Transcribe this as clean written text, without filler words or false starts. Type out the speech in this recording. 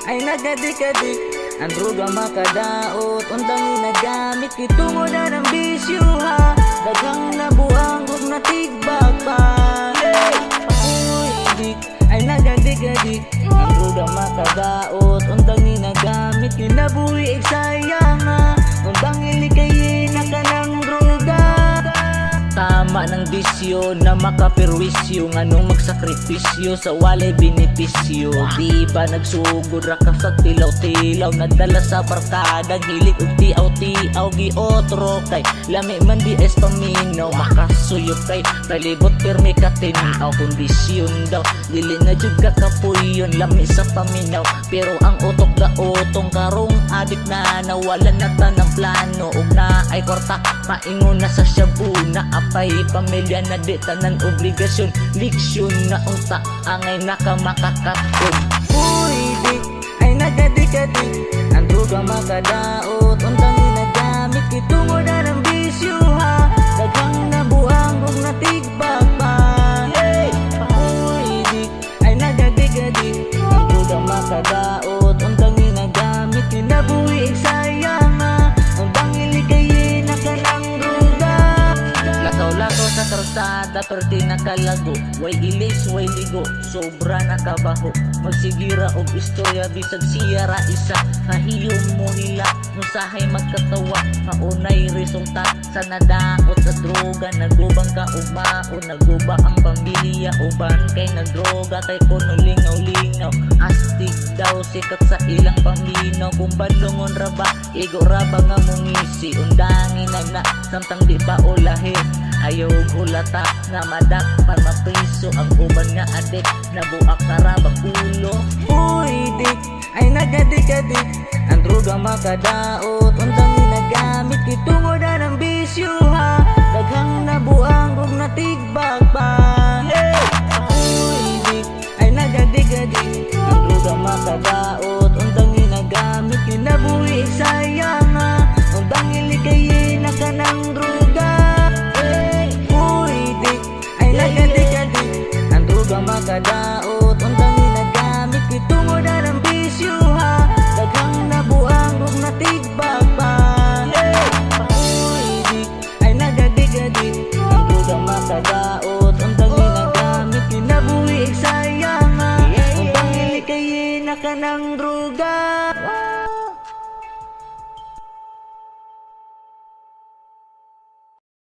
ay nagadik-adik. Ang droga makadaot, undang ginagamit, kitungod na ng bisyo ha. Daghang nabuang ug natigbag pa. Uy, dik, ay nagadik-adik. Ang droga makadaot, undang ginagamit, kinabuhi sayang ha. Undang ilikayin na ka ng droga. Tama ng bisyo na makapirwisyo, nganong magsakripisyo sa walay benepisyo. Di ba nagsugod ra ka sa tilaw-tilaw, nadala sa barkada, gilig ug tiaw-tiaw, giotro kay lami man di es paminaw. Makasuyop kay palibot pirmi ka tinaw, kondisyon daw dili na jud ka kapuyon, lami sa paminaw. Pero ang utok da utong karong adik na nawalan na ta ng plano, ug na ay kwarta maingon na sa shabu na apay pamilya na di tanan obligasyon. Liksyon na unta angay nakamakakatog. Uy, dik, ay nagadik-adik. Ang droga makadaot, untang ginagamit, kitungod na ng bisyo ha. Daghang nabuang ug natigbag pa. Uy, dik, ay nagadik-adik. Ang droga makadaot, untang ginagamit, kinabuhi sayang ha. Untang ilikayin na ka ng droga. Lakaw-lakaw sa karsada, pero di nakalago. Way ilis, way ligo, sobra nakabaho. Magsigira og istorya, bisag siyara isa. Kahiyom mo nila, musahay magkatawa. Kaunay resulta sa nadaot sa droga. Nagubang ka umao, naguba ang pamilya. Uban kay nagdroga, kay kuno lingaw-lingaw. Astig daw, sikat sa ilang paminaw. Kung bandungon raba, igo raba nga mungisi. Undangin na samtang di pa ulahi. Ayaw ulata nga madakpan mapriso. Ang uban nga adik, nabuak karabang ulo. Uy, dik, ay nagadik-adik. Ang droga makadaot, undang ginagamit, kitungod na ng bisyo ha. Daghang nabuang ug natigbag pa. Uy, dik, ay nagadik-adik. Ang droga makadaot,